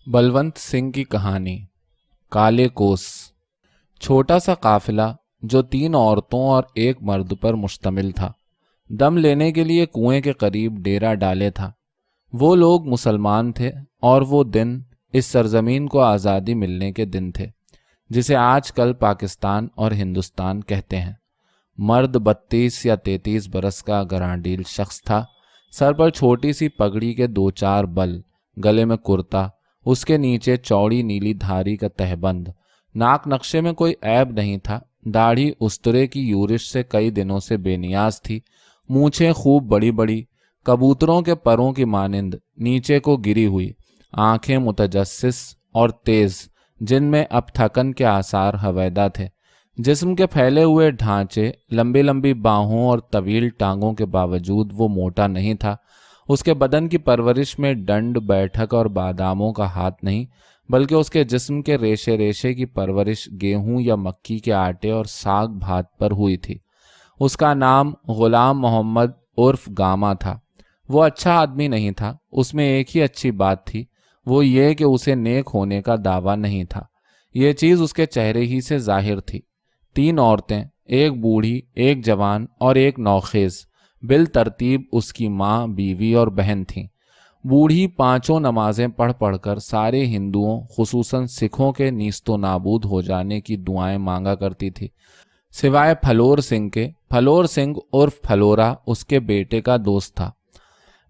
बलवंत सिंह की कहानी। काले कोस। छोटा सा काफिला जो 3 औरतों और एक मर्द पर मुश्तमिल था, दम लेने के लिए कुएं के करीब डेरा डाले था। वो लोग मुसलमान थे और वो दिन इस सरजमीन को आज़ादी मिलने के दिन थे, जिसे आजकल पाकिस्तान और हिंदुस्तान कहते हैं। मर्द 32 या 33 बरस का गरांडील शख्स था। सर पर छोटी सी पगड़ी के 2-4 बल, गले में कुर्ता, उसके नीचे चौड़ी नीली धारी का तहबंद। नाक नक्शे में कोई ऐब नहीं था। दाढ़ी उस्तरे की यूरिश से कई दिनों से बेनियाज थी। मूछें खूब बड़ी बड़ी, कबूतरों के परों की मानिंद नीचे को गिरी हुई। आंखें मुतजस्सिस और तेज, जिनमें अब थकन के आसार हवैदा थे। जिस्म के फैले हुए ढांचे, लंबी लंबी बाहों और तवील टांगों के बावजूद वो मोटा नहीं था। उसके बदन की परवरिश में डंड, बैठक और बादामों का हाथ नहीं, बल्कि उसके जिस्म के रेशे रेशे की परवरिश गेहूं या मक्की के आटे और साग भात पर हुई थी। उसका नाम गुलाम मोहम्मद उर्फ गामा था। वो अच्छा आदमी नहीं था। उसमें एक ही अच्छी बात थी, वो ये कि उसे नेक होने का दावा नहीं था। ये चीज़ उसके चेहरे ही से जाहिर थी। 3 औरतें, एक बूढ़ी, एक जवान और एक नौखेज, बिल तरतीब उसकी माँ, बीवी और बहन थीं। बूढ़ी 5 नमाजें पढ़ पढ़कर सारे हिंदुओं, खुसूसन सिखों के नीस्तो नाबूद हो जाने की दुआएं मांगा करती थी, सिवाय फलोर सिंह के। फलोर सिंह उर्फ फलोरा उसके बेटे का दोस्त था।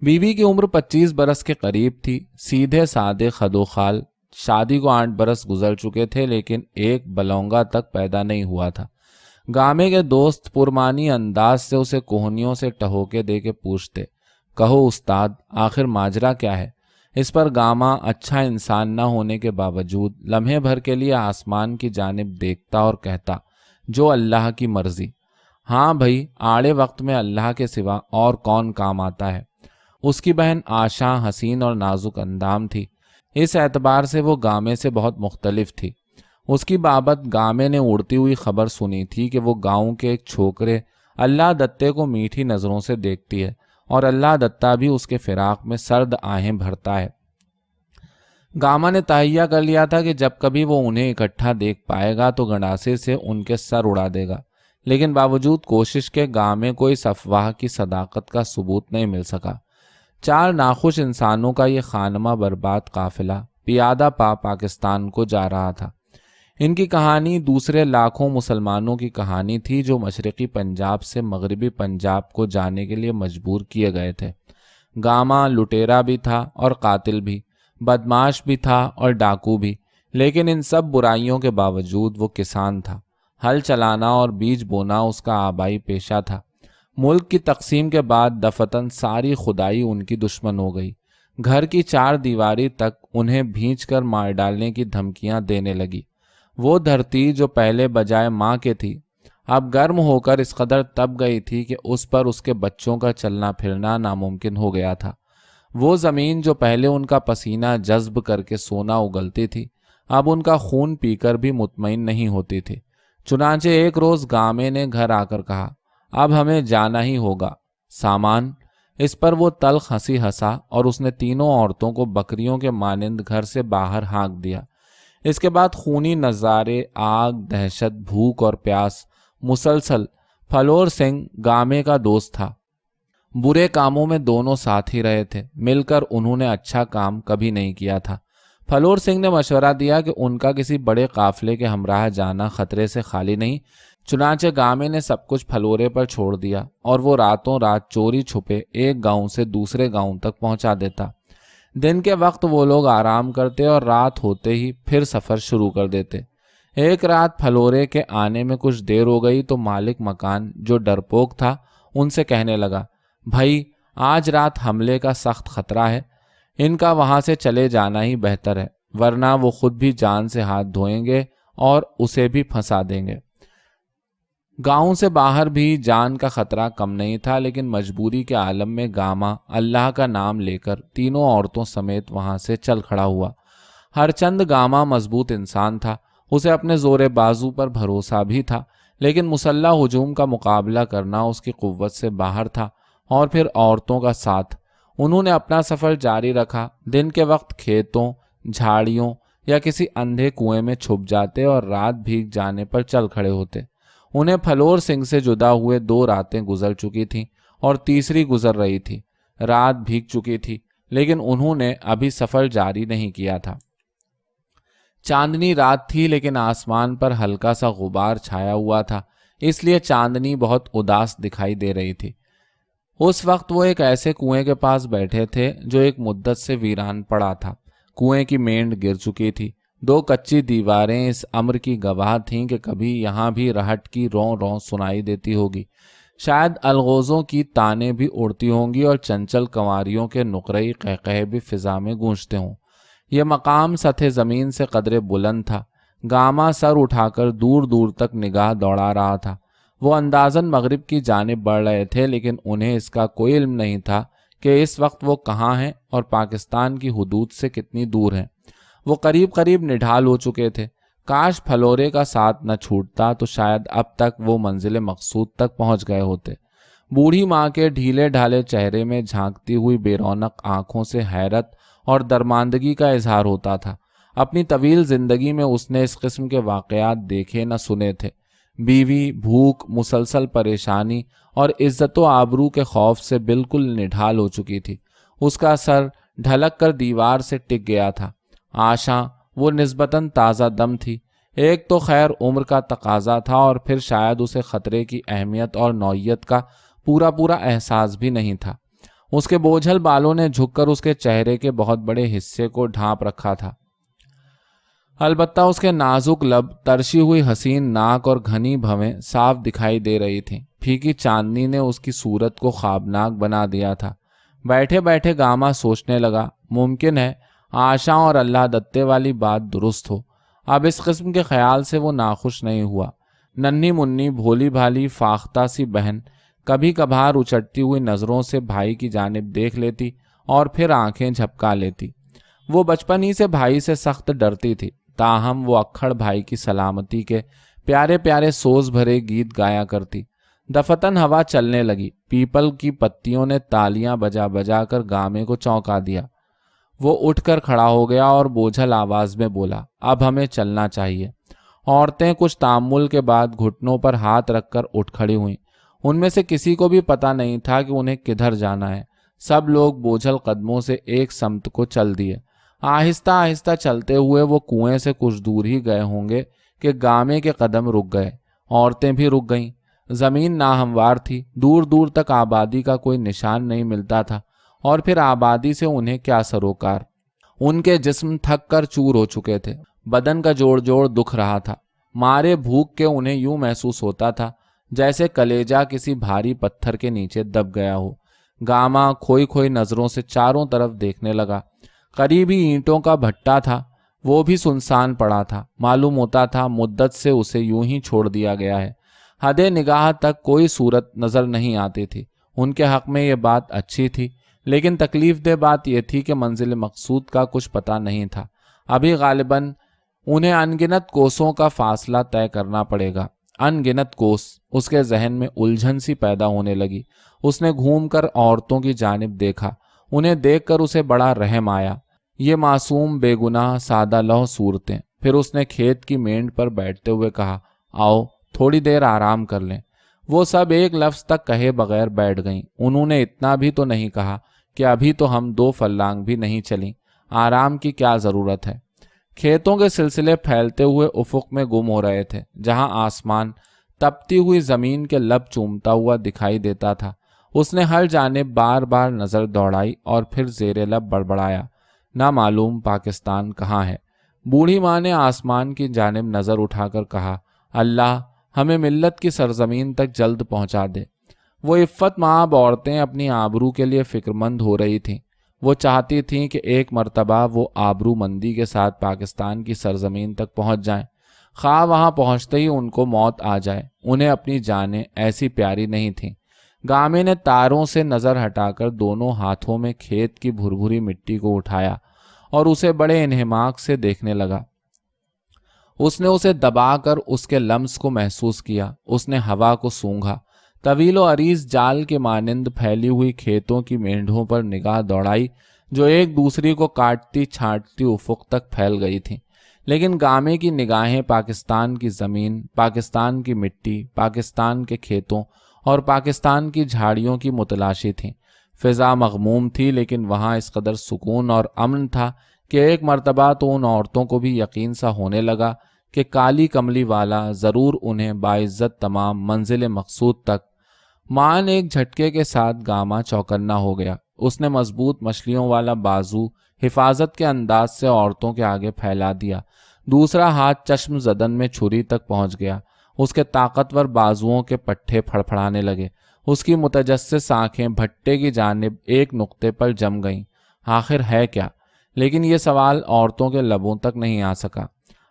बीवी की उम्र 25 बरस के करीब थी। सीधे सादे खदोखाल। शादी को 8 बरस गुजर चुके थे, लेकिन एक बलौंगा तक पैदा नहीं हुआ था। गामे के दोस्त पुरमानी अंदाज से उसे कोहनियों से टहोके दे के पूछते, कहो उस्ताद, आखिर माजरा क्या है? इस पर गामा अच्छा इंसान न होने के बावजूद लम्हे भर के लिए आसमान की जानिब देखता और कहता, जो अल्लाह की मर्जी। हाँ भाई, आड़े वक्त में अल्लाह के सिवा और कौन काम आता है। उसकी बहन आशा हसीन और नाजुक अंदाम थी। इस एतबार से वो गामे से बहुत मुख्तलिफ थी। उसकी बाबत गामे ने उड़ती हुई खबर सुनी थी कि वो गांव के एक छोकरे अल्लाह दत्ते को मीठी नज़रों से देखती है और अल्लाह दत्ता भी उसके फिराक में सर्द आहें भरता है। गामा ने तहैया कर लिया था कि जब कभी वो उन्हें इकट्ठा देख पाएगा तो गंडासे से उनके सर उड़ा देगा, लेकिन बावजूद कोशिश के गामे को इस अफवाह की सदाकत का सबूत नहीं मिल सका। 4 नाखुश इंसानों का ये खानमा बर्बाद काफिला पियादा पाकिस्तान को जा रहा था। इनकी कहानी दूसरे लाखों मुसलमानों की कहानी थी जो मशरक़ी पंजाब से मगरबी पंजाब को जाने के लिए मजबूर किए गए थे। गामा लुटेरा भी था और कातिल भी, बदमाश भी था और डाकू भी, लेकिन इन सब बुराइयों के बावजूद वो किसान था। हल चलाना और बीज बोना उसका आबाई पेशा था। मुल्क की तकसीम के बाद दफतन सारी खुदाई उनकी दुश्मन हो गई। घर की 4 दीवारी तक उन्हें भींच कर मार डालने की धमकियां देने लगी। वो धरती जो पहले बजाय माँ के थी, अब गर्म होकर इस कदर तप गई थी कि उस पर उसके बच्चों का चलना फिरना नामुमकिन हो गया था। वो ज़मीन जो पहले उनका पसीना जज्ब करके सोना उगलती थी, अब उनका खून पीकर भी मुतमईन नहीं होती थी। चुनांचे एक रोज़ गामे ने घर आकर कहा, अब हमें जाना ही होगा। सामान। इस पर वो तल्ख हंसी हंसा और उसने तीनों औरतों को बकरियों के मानिंद घर से बाहर हाँक दिया। इसके बाद खूनी नज़ारे, आग, दहशत, भूख और प्यास मुसलसल। फलोर सिंह गामे का दोस्त था। बुरे कामों में दोनों साथ ही रहे थे। मिलकर उन्होंने अच्छा काम कभी नहीं किया था। फलोर सिंह ने मशवरा दिया कि उनका किसी बड़े काफिले के हमराह जाना खतरे से खाली नहीं। चुनांचे गामे ने सब कुछ फलोरे पर छोड़ दिया और वो रातों रात चोरी छुपे एक गांव से दूसरे गांव तक पहुंचा देता। दिन के वक्त वो लोग आराम करते और रात होते ही फिर सफ़र शुरू कर देते। एक रात फलोरे के आने में कुछ देर हो गई तो मालिक मकान, जो डरपोक था, उनसे कहने लगा, भाई आज रात हमले का सख्त खतरा है। इनका वहाँ से चले जाना ही बेहतर है, वरना वो खुद भी जान से हाथ धोएंगे और उसे भी फंसा देंगे। गांव से बाहर भी जान का खतरा कम नहीं था, लेकिन मजबूरी के आलम में गामा अल्लाह का नाम लेकर तीनों औरतों समेत वहां से चल खड़ा हुआ। हरचंद गामा मजबूत इंसान था। उसे अपने जोरे बाजू पर भरोसा भी था, लेकिन मुसल्लह हुजूम का मुकाबला करना उसकी कुव्वत से बाहर था। और फिर औरतों का साथ। उन्होंने अपना सफ़र जारी रखा। दिन के वक्त खेतों, झाड़ियों या किसी अंधे कुएं में छुप जाते और रात भीग जाने पर चल खड़े होते। उन्हें फलोर सिंह से जुदा हुए 2 रातें गुजर चुकी थीं और तीसरी गुजर रही थी। रात भीग चुकी थी, लेकिन उन्होंने अभी सफर जारी नहीं किया था। चांदनी रात थी, लेकिन आसमान पर हल्का सा गुबार छाया हुआ था, इसलिए चांदनी बहुत उदास दिखाई दे रही थी। उस वक्त वो एक ऐसे कुएं के पास बैठे थे जो एक मुद्दत से वीरान पड़ा था। कुएं की मेंढ गिर चुकी थी। 2 कच्ची दीवारें इस अम्र की गवाह थीं कि कभी यहाँ भी रहट की रौं रौं सुनाई देती होगी। शायद अलगोज़ों की ताने भी उड़ती होंगी और चंचल कंवारियों के नुकरई कहकहे भी फिजा में गूंजते हों। यह मकाम सतह ज़मीन से कदरे बुलंद था। गामा सर उठाकर दूर दूर तक निगाह दौड़ा रहा था। वो अंदाज़न मगरिब की जानिब बढ़ रहे थे, लेकिन उन्हें इसका कोई इल्म नहीं था कि इस वक्त वो कहाँ हैं और पाकिस्तान की हुदूद से कितनी दूर हैं। वो करीब करीब निढाल हो चुके थे। काश फलोरे का साथ न छूटता तो शायद अब तक वो मंजिल मकसूद तक पहुंच गए होते। बूढ़ी माँ के ढीले ढाले चेहरे में झांकती हुई बेरौनक आंखों से हैरत और दरमांदगी का इजहार होता था। अपनी तवील जिंदगी में उसने इस किस्म के वाक़यात देखे न सुने थे। बीवी, भूख, मुसलसल परेशानी और इज्जत व आबरू के खौफ से बिल्कुल निढाल हो चुकी थी। उसका सर ढलक कर दीवार से टिक गया था। आशा वो निस्बतन ताज़ा दम थी। एक तो खैर उम्र का तकाजा था और फिर शायद उसे ख़तरे की अहमियत और नौयत का पूरा पूरा एहसास भी नहीं था। उसके बोझल बालों ने झुककर उसके चेहरे के बहुत बड़े हिस्से को ढांप रखा था। अलबत्ता उसके नाजुक लब, तरशी हुई हसीन नाक और घनी भवें साफ दिखाई दे रही थीं। फीकी चांदनी ने उसकी सूरत को ख्वाबनाक बना दिया था। बैठे बैठे गामा सोचने लगा, मुमकिन है आशा और अल्लाह दत्ते वाली बात दुरुस्त हो। अब इस किस्म के ख्याल से वो नाखुश नहीं हुआ। नन्ही मुन्नी भोली भाली फाख्ता सी बहन कभी कभार उचटती हुई नज़रों से भाई की जानिब देख लेती और फिर आंखें झपका लेती। वो बचपन ही से भाई से सख्त डरती थी, ताहम वो अक्खड़ भाई की सलामती के प्यारे प्यारे सोज भरे गीत गाया करती। दफतन हवा चलने लगी। पीपल की पत्तियों ने तालियां बजा बजा कर गामे को चौंका दिया। वो उठकर खड़ा हो गया और बोझल आवाज में बोला, अब हमें चलना चाहिए। औरतें कुछ तामुल के बाद घुटनों पर हाथ रखकर उठ खड़ी हुईं। उनमें से किसी को भी पता नहीं था कि उन्हें किधर जाना है। सब लोग बोझल कदमों से एक समत को चल दिए। आहिस्ता आहिस्ता चलते हुए वो कुएं से कुछ दूर ही गए होंगे कि गामे के कदम रुक गए। औरतें भी रुक गईं। जमीन नाहमवार थी। दूर दूर तक आबादी का कोई निशान नहीं मिलता था और फिर आबादी से उन्हें क्या सरोकार। उनके जिस्म थक कर चूर हो चुके थे। बदन का जोड़ जोड़ दुख रहा था। मारे भूख के उन्हें यूं महसूस होता था जैसे कलेजा किसी भारी पत्थर के नीचे दब गया हो। गामा खोई खोई नजरों से चारों तरफ देखने लगा। करीबी ईंटों का भट्टा था, वो भी सुनसान पड़ा था। मालूम होता था मुद्दत से उसे यूं ही छोड़ दिया गया है। हदे निगाह तक कोई सूरत नजर नहीं आती थी। उनके हक में ये बात अच्छी थी, लेकिन तकलीफ दह बात यह थी कि मंजिल मकसूद का कुछ पता नहीं था। अभी गालिबन उन्हें अनगिनत कोसों का फासला तय करना पड़ेगा। अनगिनत कोस। उसके जहन में उलझन सी पैदा होने लगी। उसने घूमकर औरतों की जानिब देखा। उन्हें देखकर उसे बड़ा रहम आया। ये मासूम बेगुनाह सादा लौह सूरतें। फिर उसने खेत की मेंढ पर बैठते हुए कहा, आओ थोड़ी देर आराम कर लें। वो सब एक लफ्ज तक कहे बगैर बैठ गईं। उन्होंने इतना भी तो नहीं कहा कि अभी तो हम 2 फर्लांग भी नहीं चली, आराम की क्या ज़रूरत है। खेतों के सिलसिले फैलते हुए उफुक में गुम हो रहे थे, जहां आसमान तपती हुई ज़मीन के लब चूमता हुआ दिखाई देता था। उसने हर जानिब बार बार नज़र दौड़ाई और फिर ज़ेरे लब बड़बड़ाया, ना मालूम पाकिस्तान कहाँ है। बूढ़ी माँ ने आसमान की जानिब नज़र उठाकर कहा, अल्लाह हमें मिल्लत की सरजमीन तक जल्द पहुँचा दे। वो इफ़्फ़त माब औरतें अपनी आबरू के लिए फ़िक्रमंद हो रही थीं। वो चाहती थीं कि एक मर्तबा वो आबरू मंदी के साथ पाकिस्तान की सरजमीन तक पहुँच जाएं। खा वहाँ पहुँचते ही उनको मौत आ जाए। उन्हें अपनी जानें ऐसी प्यारी नहीं थीं। गामे ने तारों से नज़र हटाकर दोनों हाथों में खेत की भुरभुरी मिट्टी को उठाया और उसे बड़े इन्हिमाक से देखने लगा। उसने उसे दबाकर उसके लम्स को महसूस किया। उसने हवा को सूंघा। तवील व अरीज जाल के मानिंद फैली हुई खेतों की मेंढों पर निगाह दौड़ाई जो एक दूसरी को काटती छांटती उफुक तक फैल गई थीं। लेकिन गामे की निगाहें पाकिस्तान की ज़मीन, पाकिस्तान की मिट्टी, पाकिस्तान के खेतों और पाकिस्तान की झाड़ियों की मुतलाशी थीं। फ़िज़ा मग़मूम थी, लेकिन वहाँ इस कदर सुकून और अमन था कि एक मर्तबा तो उन औरतों को भी यकीन सा होने लगा कि काली कमली वाला ज़रूर उन्हें बाइज़्ज़त तमाम मंजिल मकसूद तक। मान एक झटके के साथ गामा चौकन्ना हो गया। उसने मजबूत मछलियों वाला बाजू हिफाजत के अंदाज से औरतों के आगे फैला दिया। दूसरा हाथ चश्म ज़दन में छुरी तक पहुंच गया। उसके ताकतवर बाजुओं के पट्टे फड़फड़ाने लगे। उसकी मुतजस्सिस आंखें भट्टे की जानिब एक नुक्ते पर जम गईं। आखिर है क्या? लेकिन ये सवाल औरतों के लबों तक नहीं आ सका।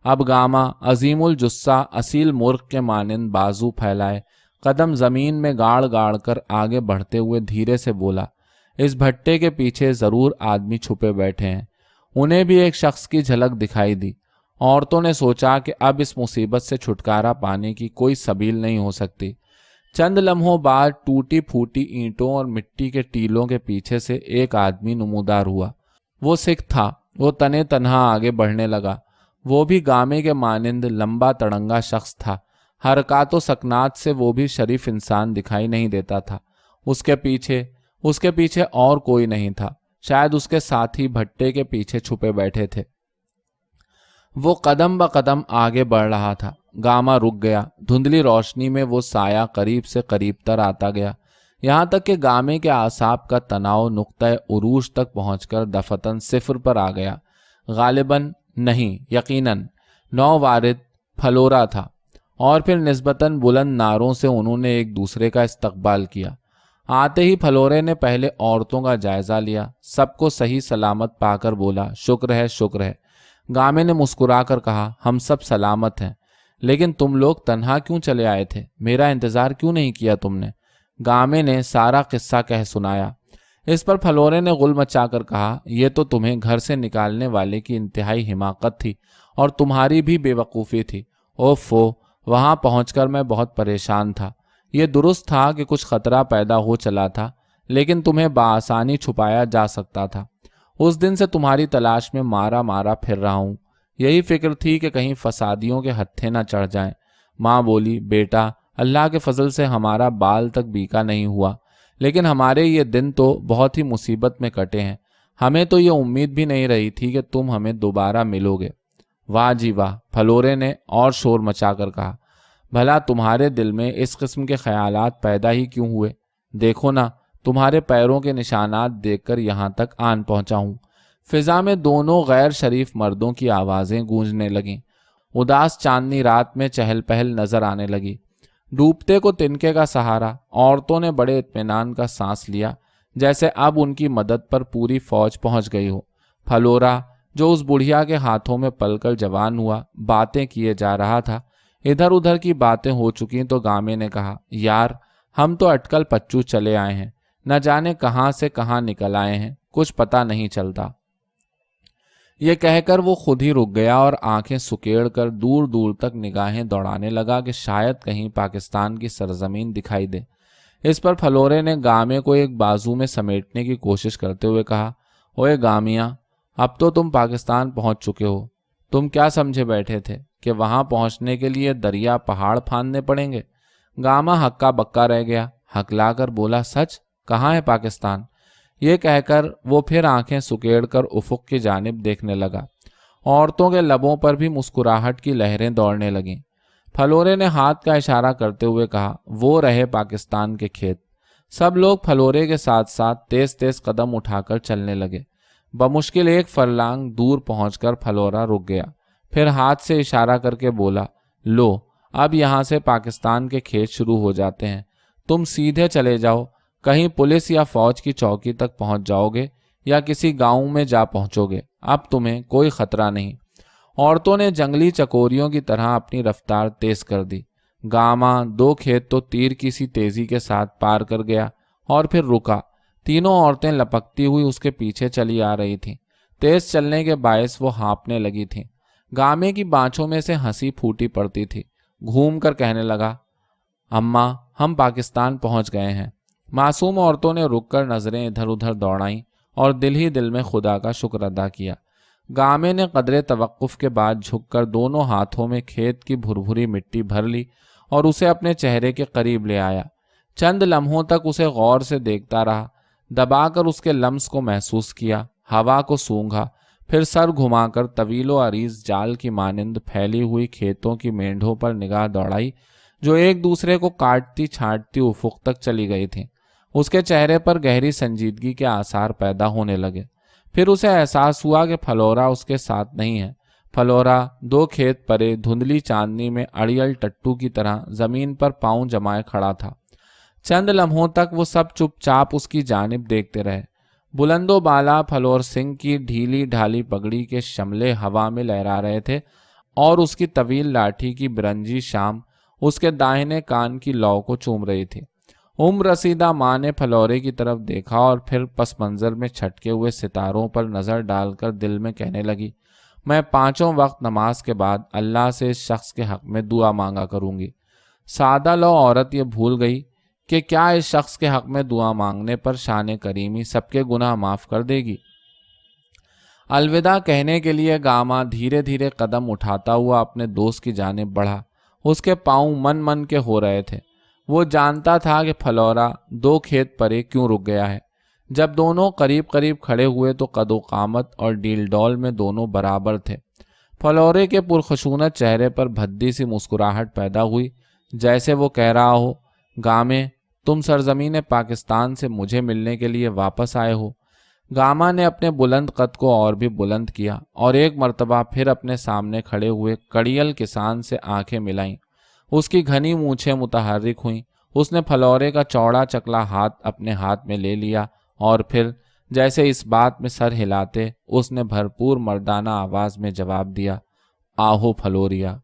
अब गामा अजीमुल जुस्सा असील मुर्ग के मानिंद बाजू फैलाए कदम जमीन में गाड़ गाड़ कर आगे बढ़ते हुए धीरे से बोला, इस भट्टे के पीछे जरूर आदमी छुपे बैठे हैं। उन्हें भी एक शख्स की झलक दिखाई दी। औरतों ने सोचा कि अब इस मुसीबत से छुटकारा पाने की कोई सबील नहीं हो सकती। चंद लम्हों बाद टूटी फूटी ईंटों और मिट्टी के टीलों के पीछे से एक आदमी नमूदार हुआ। वो सिख था। वो तने तनहा आगे बढ़ने लगा। वो भी गामे के मानिंद लंबा तड़ंगा शख्स था। हरकातो सकनात से वो भी शरीफ इंसान दिखाई नहीं देता था। उसके पीछे और कोई नहीं था। शायद उसके साथी भट्टे के पीछे छुपे बैठे थे। वो कदम ब कदम आगे बढ़ रहा था। गामा रुक गया। धुंधली रोशनी में वो साया करीब से करीब तर आता गया, यहाँ तक कि गामे के आसाब का तनाव नुक्ता उरूज तक पहुंचकर दफतन सिफर पर आ गया। गालिबन नहीं, यकीनन नौवारिद फलोरा था। और फिर निस्बतन बुलंद नारों से उन्होंने एक दूसरे का इस्तकबाल किया। आते ही फलोरे ने पहले औरतों का जायजा लिया। सबको सही सलामत पाकर बोला, शुक्र है, शुक्र है। गामे ने मुस्कुराकर कहा, हम सब सलामत हैं, लेकिन तुम लोग तन्हा क्यों चले आए थे? मेरा इंतजार क्यों नहीं किया तुमने? गामे ने सारा किस्सा कह सुनाया। इस पर फलोरे ने गुल मचाकर कहा, यह तो तुम्हें घर से निकालने वाले की इंतहाई हिमाकत थी और तुम्हारी भी बेवकूफ़ी थी। ओफो, वहां पहुंचकर मैं बहुत परेशान था। ये दुरुस्त था कि कुछ खतरा पैदा हो चला था, लेकिन तुम्हें बाआसानी छुपाया जा सकता था। उस दिन से तुम्हारी तलाश में मारा मारा फिर रहा हूं। यही फिक्र थी कि कहीं फसादियों के हत्थे न चढ़ जाएं। माँ बोली, बेटा, अल्लाह के फजल से हमारा बाल तक बीका नहीं हुआ, लेकिन हमारे ये दिन तो बहुत ही मुसीबत में कटे हैं। हमें तो ये उम्मीद भी नहीं रही थी कि तुम हमें दोबारा मिलोगे। वाह जी वाह, फलोरे ने और शोर मचाकर कहा। भला तुम्हारे दिल में इस किस्म के ख्यालात पैदा ही क्यों हुए? देखो ना, तुम्हारे पैरों के निशानात देखकर यहाँ तक आन पहुँचा हूँ। फिजा में दोनों गैर शरीफ मर्दों की आवाज़ें गूंजने लगीं। उदास चांदनी रात में चहल पहल नजर आने लगी। डूबते को तिनके का सहारा। औरतों ने बड़े इत्मीनान का सांस लिया, जैसे अब उनकी मदद पर पूरी फौज पहुंच गई हो। फलोरा, जो उस बुढ़िया के हाथों में पलकर जवान हुआ, बातें किए जा रहा था। इधर उधर की बातें हो चुकी तो गामे ने कहा, यार, हम तो अटकल पच्चू चले आए हैं। न जाने कहाँ से कहाँ निकल आए हैं, कुछ पता नहीं चलता। ये कहकर वो खुद ही रुक गया और आंखें सुकेड़ कर दूर दूर तक निगाहें दौड़ाने लगा कि शायद कहीं पाकिस्तान की सरजमीन दिखाई दे। इस पर फलोरे ने गामे को एक बाजू में समेटने की कोशिश करते हुए कहा, ओए गामिया, अब तो तुम पाकिस्तान पहुंच चुके हो। तुम क्या समझे बैठे थे कि वहां पहुंचने के लिए दरिया पहाड़ फांदने पड़ेंगे? गामा हक्का बक्का रह गया। हकलाकर बोला, सच? कहाँ है पाकिस्तान? ये कहकर वो फिर आंखें सुकेड़कर उफुक की जानिब देखने लगा। औरतों के लबों पर भी मुस्कुराहट की लहरें दौड़ने लगीं। फलोरे ने हाथ का इशारा करते हुए कहा, वो रहे पाकिस्तान के खेत। सब लोग फलोरे के साथ साथ तेज तेज कदम उठाकर चलने लगे। बमुश्किल एक फरलांग दूर पहुंचकर फलोरा रुक गया। फिर हाथ से इशारा करके बोला, लो, अब यहाँ से पाकिस्तान के खेत शुरू हो जाते हैं। तुम सीधे चले जाओ। कहीं पुलिस या फौज की चौकी तक पहुंच जाओगे या किसी गांव में जा पहुंचोगे। अब तुम्हें कोई खतरा नहीं। औरतों ने जंगली चकोरियों की तरह अपनी रफ्तार तेज कर दी। गामा 2 खेत तो तीर की सी तेजी के साथ पार कर गया और फिर रुका। तीनों औरतें लपकती हुई उसके पीछे चली आ रही थीं। तेज चलने के बायस वो हाँपने लगी थीं। गामे की बाँछों में से हंसी फूटी पड़ती थी। घूम कर कहने लगा, अम्मा, हम पाकिस्तान पहुंच गए हैं। मासूम औरतों ने रुककर नजरें इधर उधर दौड़ाईं اور دل ہی دل میں خدا کا شکر ادا کیا۔ گامے نے قدرے توقف کے بعد جھک کر دونوں ہاتھوں میں کھیت کی بھربھری مٹی بھر لی اور اسے اپنے چہرے کے قریب لے آیا۔ چند لمحوں تک اسے غور سے دیکھتا رہا، دبا کر اس کے لمس کو محسوس کیا، ہوا کو سونگھا، پھر سر گھما کر طویل و عریض جال کی مانند پھیلی ہوئی کھیتوں کی مینڈھوں پر نگاہ دوڑائی جو ایک دوسرے کو کاٹتی چھانٹتی افق تک چلی گئی تھیں۔ اس کے چہرے پر گہری سنجیدگی کے آثار پیدا ہونے لگے۔ پھر اسے احساس ہوا کہ فلورا اس کے ساتھ نہیں ہے۔ فلورا 2 کھیت پرے دھندلی چاندنی میں اڑیل ٹٹو کی طرح زمین پر پاؤں جمائے کھڑا تھا۔ چند لمحوں تک وہ سب چپ چاپ اس کی جانب دیکھتے رہے۔ بلند و بالا پھلور سنگھ کی ڈھیلی ڈھالی پگڑی کے شملے ہوا میں لہرا رہے تھے اور اس کی طویل لاٹھی کی برنجی شام اس کے داہنے کان کی لو کو چوم رہی تھی۔ عمر رسیدہ ماں نے پھلورے کی طرف دیکھا اور پھر پس منظر میں چھٹکے ہوئے ستاروں پر نظر ڈال کر دل میں کہنے لگی، میں 5 وقت نماز کے بعد اللہ سے اس شخص کے حق میں دعا مانگا کروں گی۔ سادہ لو عورت یہ بھول گئی کہ کیا اس شخص کے حق میں دعا مانگنے پر شان کریمی سب کے گناہ معاف کر دے گی۔ الوداع کہنے کے لیے گاما دھیرے دھیرے قدم اٹھاتا ہوا اپنے دوست کی جانب بڑھا۔ اس کے پاؤں من من کے ہو رہے تھے۔ وہ جانتا تھا کہ فلورا 2 کھیت پرے کیوں رک گیا ہے۔ جب دونوں قریب قریب کھڑے ہوئے تو قد و قامت اور ڈیل ڈول میں دونوں برابر تھے۔ فلورے کے پرخشونت چہرے پر بھدی سی مسکراہٹ پیدا ہوئی، جیسے وہ کہہ رہا ہو، گامے تم سرزمین پاکستان سے مجھے ملنے کے لیے واپس آئے ہو۔ گاما نے اپنے بلند قد کو اور بھی بلند کیا اور ایک مرتبہ پھر اپنے سامنے کھڑے ہوئے کڑیل کسان سے آنکھیں ملائیں۔ اس کی گھنی مونچھیں متحرک ہوئیں۔ اس نے فلورے کا چوڑا چکلا ہاتھ اپنے ہاتھ میں لے لیا اور پھر جیسے اس بات میں سر ہلاتے اس نے بھرپور مردانہ آواز میں جواب دیا، آہو فلوریا۔